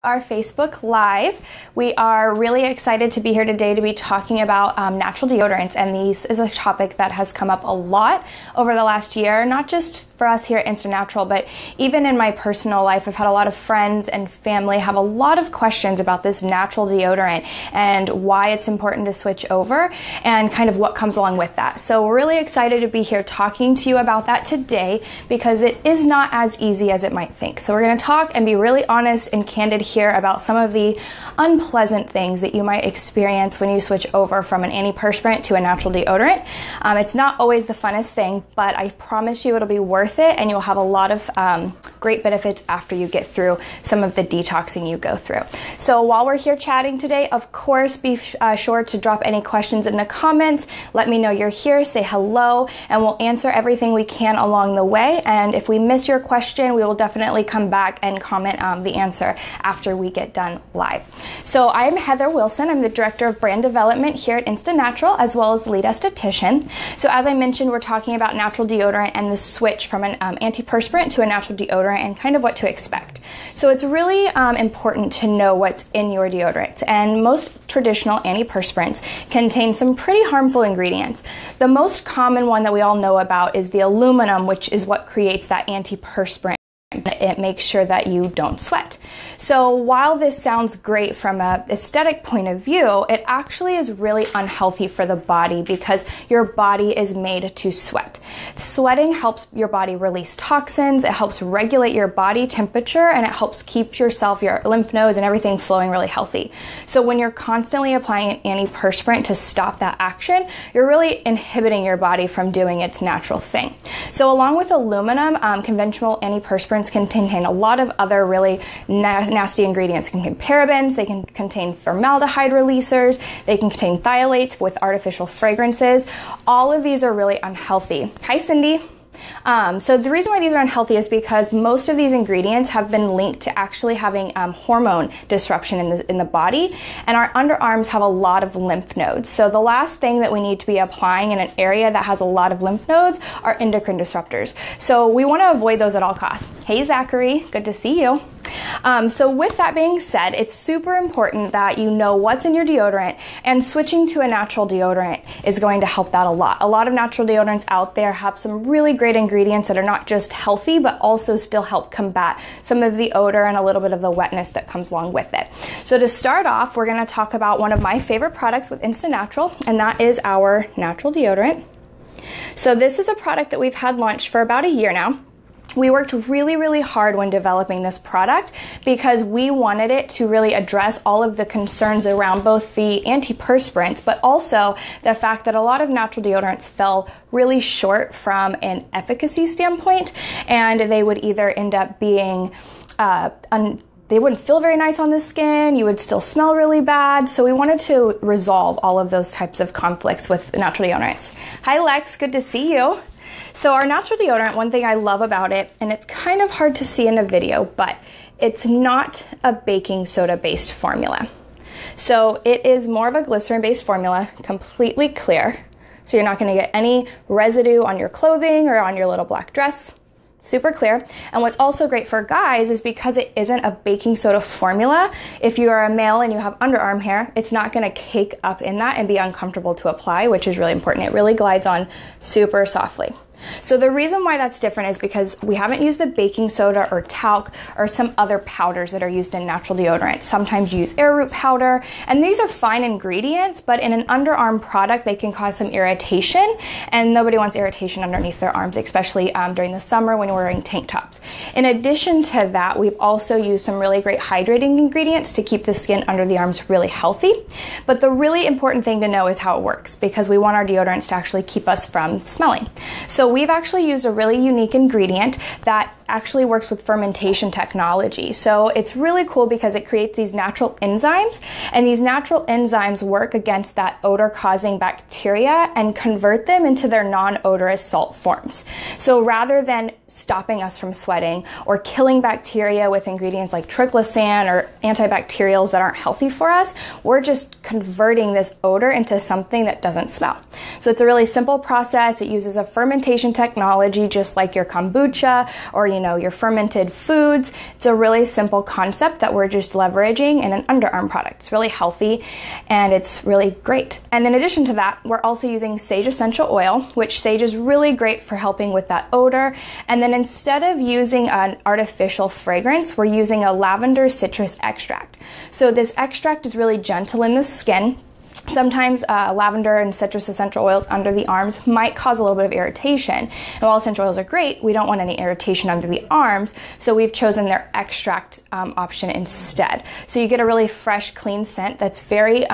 Our Facebook Live. We are really excited to be here today to be talking about natural deodorants, and this is a topic that has come up a lot over the last year, not just for us here at InstaNatural, but even in my personal life. I've had a lot of friends and family have a lot of questions about this natural deodorant and why it's important to switch over and kind of what comes along with that. So we're really excited to be here talking to you about that today because it is not as easy as it might think. So we're going to talk and be really honest and candid here about some of the unpleasant things that you might experience when you switch over from an antiperspirant to a natural deodorant. It's not always the funnest thing, but I promise you it'll be worth it, and you'll have a lot of great benefits after you get through some of the detoxing you go through. So while we're here chatting today, of course, be sure to drop any questions in the comments. Let me know you're here, say hello, and we'll answer everything we can along the way. And if we miss your question, we will definitely come back and comment the answer after we get done live. So I'm Heather Wilson. I'm the Director of Brand Development here at InstaNatural, as well as Lead Esthetician. So as I mentioned, we're talking about natural deodorant and the switch from an antiperspirant to a natural deodorant and kind of what to expect. So it's really important to know what's in your deodorant, and most traditional antiperspirants contain some pretty harmful ingredients. The most common one that we all know about is the aluminum, which is what creates that antiperspirant. It makes sure that you don't sweat. So while this sounds great from an aesthetic point of view, it actually is really unhealthy for the body because your body is made to sweat. Sweating helps your body release toxins, it helps regulate your body temperature, and it helps keep your lymph nodes and everything flowing really healthy. So when you're constantly applying an antiperspirant to stop that action, you're really inhibiting your body from doing its natural thing. So along with aluminum, conventional antiperspirants can contain a lot of other really nasty ingredients. They can contain parabens, they can contain formaldehyde releasers, they can contain phthalates with artificial fragrances. All of these are really unhealthy. Hi, Cindy. So the reason why these are unhealthy is because most of these ingredients have been linked to actually having hormone disruption in the body, and our underarms have a lot of lymph nodes. So the last thing that we need to be applying in an area that has a lot of lymph nodes are endocrine disruptors. So we want to avoid those at all costs. Hey, Zachary, good to see you. So with that being said, it's super important that you know what's in your deodorant, and switching to a natural deodorant is going to help that a lot. A lot of natural deodorants out there have some really great ingredients that are not just healthy, but also still help combat some of the odor and a little bit of the wetness that comes along with it. So to start off, we're going to talk about one of my favorite products with InstaNatural, and that is our natural deodorant. So this is a product that we've had launched for about a year now. We worked really, really hard when developing this product because we wanted it to really address all of the concerns around both the antiperspirants, but also the fact that a lot of natural deodorants fell really short from an efficacy standpoint, and they would either end up being they wouldn't feel very nice on the skin, you would still smell really bad. So we wanted to resolve all of those types of conflicts with natural deodorants. Hi, Lex, good to see you. So our natural deodorant, one thing I love about it, and it's kind of hard to see in a video, but it's not a baking soda based formula. So it is more of a glycerin based formula, completely clear. So you're not going to get any residue on your clothing or on your little black dress. Super clear. And what's also great for guys is because it isn't a baking soda formula, if you are a male and you have underarm hair, it's not going to cake up in that and be uncomfortable to apply, which is really important. It really glides on super softly. So the reason why that's different is because we haven't used the baking soda or talc or some other powders that are used in natural deodorants. Sometimes you use arrowroot powder, and these are fine ingredients, but in an underarm product, they can cause some irritation, and nobody wants irritation underneath their arms, especially during the summer when you're wearing tank tops. In addition to that, we've also used some really great hydrating ingredients to keep the skin under the arms really healthy. But the really important thing to know is how it works, because we want our deodorants to actually keep us from smelling. So we've actually used a really unique ingredient that actually works with fermentation technology. So it's really cool because it creates these natural enzymes, and these natural enzymes work against that odor-causing bacteria and convert them into their non-odorous salt forms. So rather than stopping us from sweating or killing bacteria with ingredients like triclosan or antibacterials that aren't healthy for us, we're just converting this odor into something that doesn't smell. So it's a really simple process. It uses a fermentation technology just like your kombucha or your fermented foods. It's a really simple concept that we're just leveraging in an underarm product. It's really healthy and it's really great. And in addition to that, we're also using sage essential oil, which sage is really great for helping with that odor. And then instead of using an artificial fragrance, we're using a lavender citrus extract. So this extract is really gentle in the skin. Sometimes lavender and citrus essential oils under the arms might cause a little bit of irritation. And while essential oils are great, we don't want any irritation under the arms, so we've chosen their extract option instead. So you get a really fresh, clean scent that's very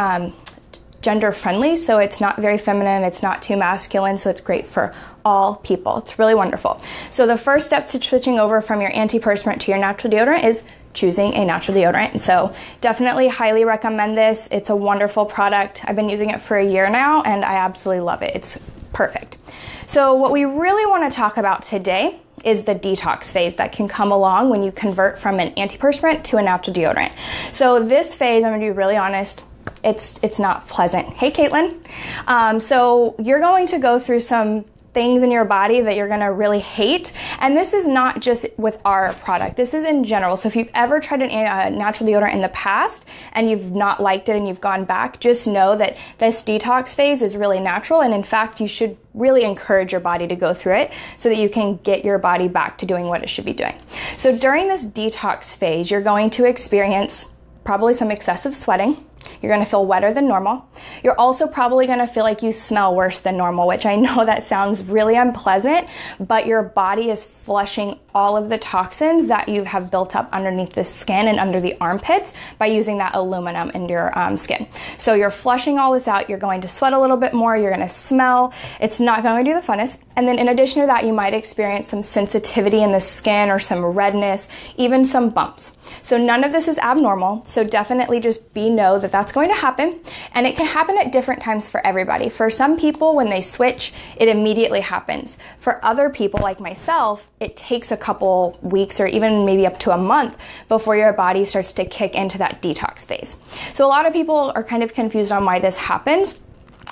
gender friendly, so it's not very feminine, it's not too masculine, so it's great for all people. It's really wonderful. So the first step to switching over from your antiperspirant to your natural deodorant is choosing a natural deodorant. So definitely highly recommend this. It's a wonderful product. I've been using it for a year now and I absolutely love it. It's perfect. So what we really want to talk about today is the detox phase that can come along when you convert from an antiperspirant to a natural deodorant. So this phase, I'm going to be really honest, it's not pleasant. Hey, Caitlin. So you're going to go through some things in your body that you're gonna really hate. And this is not just with our product, this is in general. So if you've ever tried a natural deodorant in the past and you've not liked it and you've gone back, just know that this detox phase is really natural. And in fact, you should really encourage your body to go through it so that you can get your body back to doing what it should be doing. So during this detox phase, you're going to experience probably some excessive sweating. You're going to feel wetter than normal. You're also probably going to feel like you smell worse than normal, which I know that sounds really unpleasant, but your body is flushing all of the toxins that you have built up underneath the skin and under the armpits by using that aluminum in your skin. So you're flushing all this out. You're going to sweat a little bit more. You're going to smell. It's not going to be the funnest. And then in addition to that, you might experience some sensitivity in the skin or some redness, even some bumps. So none of this is abnormal. So definitely just know that that's going to happen. And it can happen at different times for everybody. For some people, when they switch, it immediately happens. For other people like myself, it takes a couple weeks or even maybe up to a month before your body starts to kick into that detox phase. So a lot of people are kind of confused on why this happens.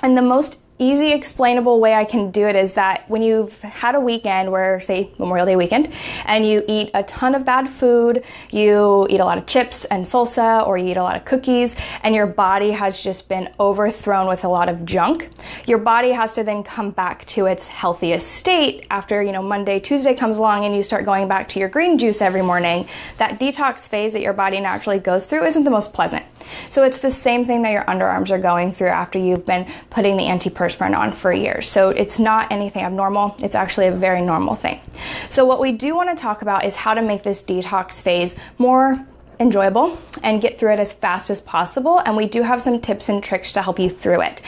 And the most easy explainable way I can do it is that when you've had a weekend where, say, Memorial Day weekend, and you eat a ton of bad food, you eat a lot of chips and salsa, or you eat a lot of cookies, and your body has just been overthrown with a lot of junk, your body has to then come back to its healthiest state after, Monday, Tuesday comes along and you start going back to your green juice every morning. That detox phase that your body naturally goes through isn't the most pleasant. So it's the same thing that your underarms are going through after you've been putting the antiperspirant on for years. So it's not anything abnormal. It's actually a very normal thing. So what we do want to talk about is how to make this detox phase more enjoyable and get through it as fast as possible. And we do have some tips and tricks to help you through it.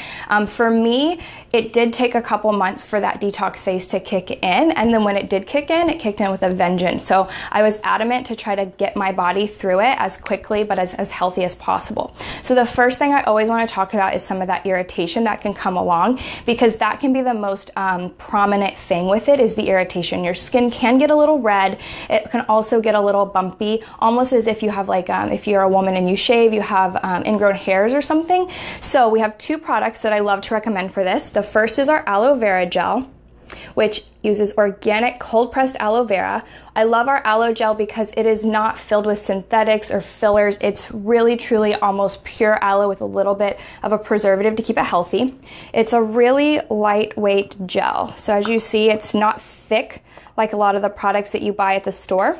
For me, it did take a couple months for that detox phase to kick in. And then when it did kick in, it kicked in with a vengeance. So I was adamant to try to get my body through it as quickly, but as healthy as possible. So the first thing I always want to talk about is some of that irritation that can come along, because that can be the most prominent thing with it is the irritation. Your skin can get a little red. It can also get a little bumpy, almost as if you have if you're a woman and you shave, you have ingrown hairs or something. So we have two products that I love to recommend for this. The first is our aloe vera gel, which uses organic cold pressed aloe vera. I love our aloe gel because it is not filled with synthetics or fillers. It's really truly almost pure aloe with a little bit of a preservative to keep it healthy. It's a really lightweight gel. So as you see, it's not thick like a lot of the products that you buy at the store.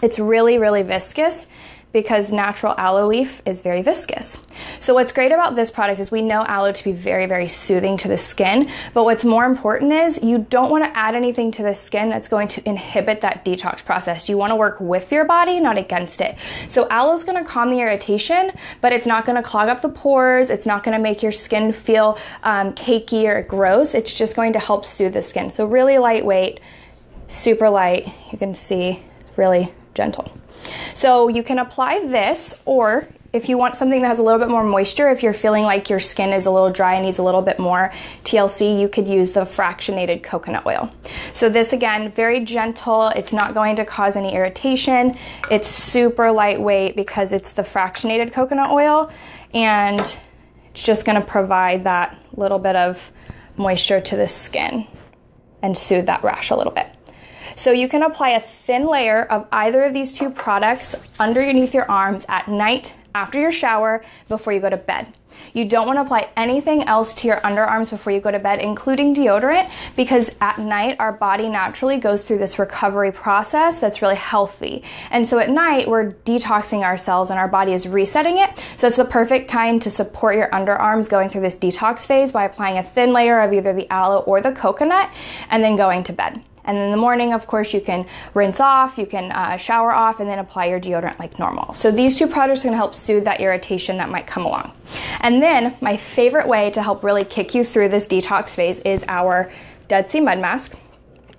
It's really, really viscous because natural aloe leaf is very viscous. So what's great about this product is we know aloe to be very, very soothing to the skin, but what's more important is you don't want to add anything to the skin that's going to inhibit that detox process. You want to work with your body, not against it. So aloe is going to calm the irritation, but it's not going to clog up the pores. It's not going to make your skin feel cakey or gross. It's just going to help soothe the skin. So really lightweight, super light. You can see really gentle. So you can apply this, or if you want something that has a little bit more moisture, if you're feeling like your skin is a little dry and needs a little bit more TLC, you could use the fractionated coconut oil. So this, again, very gentle. It's not going to cause any irritation. It's super lightweight because it's the fractionated coconut oil, and it's just going to provide that little bit of moisture to the skin and soothe that rash a little bit. So you can apply a thin layer of either of these two products underneath your arms at night after your shower before you go to bed. You don't want to apply anything else to your underarms before you go to bed, including deodorant, because at night our body naturally goes through this recovery process that's really healthy. And so at night we're detoxing ourselves and our body is resetting it. So it's the perfect time to support your underarms going through this detox phase by applying a thin layer of either the aloe or the coconut and then going to bed. And in the morning, of course, you can rinse off, you can shower off, and then apply your deodorant like normal. So these two products are going to help soothe that irritation that might come along. And then my favorite way to help really kick you through this detox phase is our Dead Sea Mud Mask.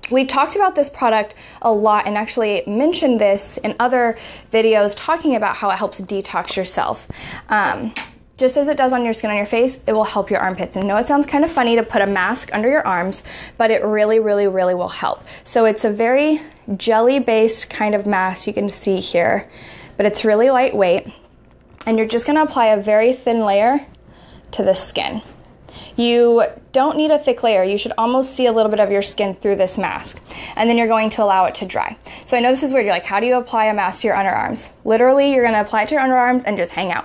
We've talked about this product a lot and actually mentioned this in other videos talking about how it helps detox yourself. Just as it does on your skin on your face, it will help your armpits. And I know it sounds kind of funny to put a mask under your arms, but it really, really, really will help. So it's a very jelly-based kind of mask you can see here, but it's really lightweight. And you're just gonna apply a very thin layer to the skin. You don't need a thick layer. You should almost see a little bit of your skin through this mask. And then you're going to allow it to dry. So I know this is weird. You're like, how do you apply a mask to your underarms? Literally, you're gonna apply it to your underarms and just hang out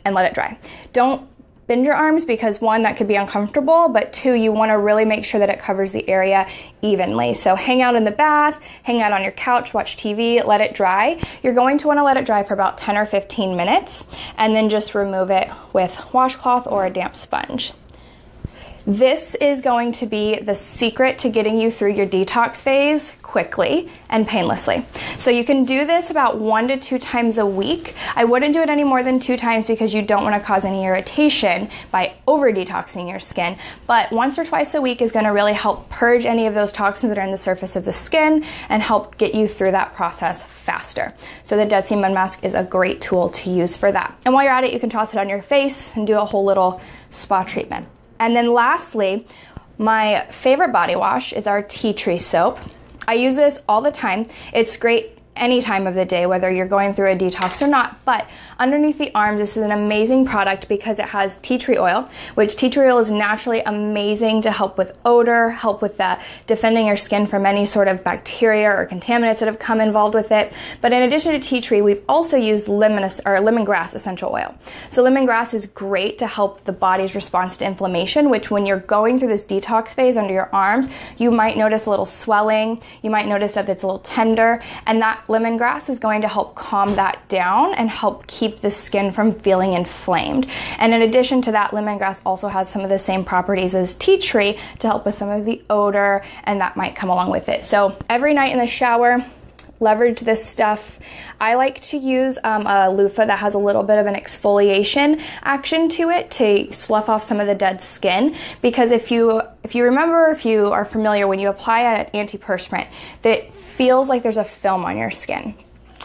and let it dry. Don't bend your arms because one, that could be uncomfortable, but two, you wanna really make sure that it covers the area evenly. So hang out in the bath, hang out on your couch, watch TV, let it dry. You're going to wanna let it dry for about 10 or 15 minutes and then just remove it with washcloth or a damp sponge. This is going to be the secret to getting you through your detox phase quickly and painlessly. So you can do this about 1 to 2 times a week. I wouldn't do it any more than 2 times because you don't want to cause any irritation by over detoxing your skin. But once or twice a week is going to really help purge any of those toxins that are in the surface of the skin and help get you through that process faster. So the Dead Sea Mud Mask is a great tool to use for that. And while you're at it, you can toss it on your face and do a whole little spa treatment. And then lastly, my favorite body wash is our tea tree soap. I use this all the time. It's great any time of the day, whether you're going through a detox or not. But underneath the arms, this is an amazing product because it has tea tree oil, which tea tree oil is naturally amazing to help with odor, help with defending your skin from any sort of bacteria or contaminants that have come involved with it. But in addition to tea tree, we've also used lemongrass essential oil. So lemongrass is great to help the body's response to inflammation, which when you're going through this detox phase under your arms, you might notice a little swelling, you might notice that it's a little tender, and that lemongrass is going to help calm that down and help keep the skin from feeling inflamed. And in addition to that, lemongrass also has some of the same properties as tea tree to help with some of the odor, and that might come along with it. So every night in the shower, leverage this stuff. I like to use a loofah that has a little bit of an exfoliation action to it to slough off some of the dead skin, because if you remember, if you are familiar, when you apply an antiperspirant, that feels like there's a film on your skin.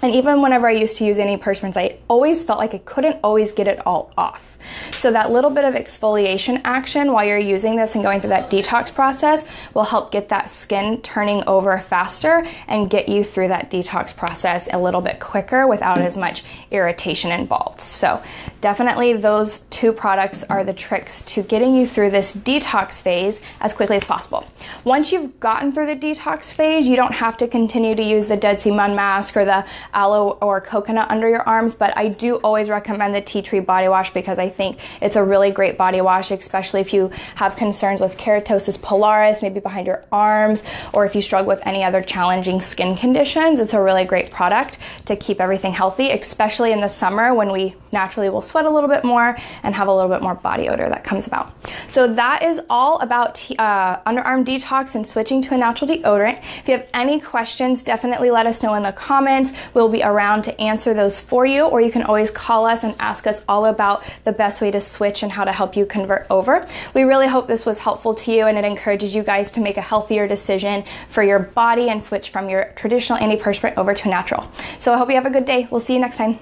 And even whenever I used to use antiperspirants, I always felt like I couldn't always get it all off. So that little bit of exfoliation action while you're using this and going through that detox process will help get that skin turning over faster and get you through that detox process a little bit quicker without as much irritation involved. So definitely those 2 products are the tricks to getting you through this detox phase as quickly as possible. Once you've gotten through the detox phase, you don't have to continue to use the Dead Sea Mud Mask or the aloe or coconut under your arms, but I do always recommend the tea tree body wash because I think it's a really great body wash, especially if you have concerns with keratosis pilaris, maybe behind your arms, or if you struggle with any other challenging skin conditions. It's a really great product to keep everything healthy, especially in the summer when we naturally will sweat a little bit more and have a little bit more body odor that comes about. So that is all about underarm detox and switching to a natural deodorant. If you have any questions, definitely let us know in the comments. We'll be around to answer those for you, or you can always call us and ask us all about the best way to switch and how to help you convert over. We really hope this was helpful to you and it encourages you guys to make a healthier decision for your body and switch from your traditional antiperspirant over to natural. So I hope you have a good day. We'll see you next time.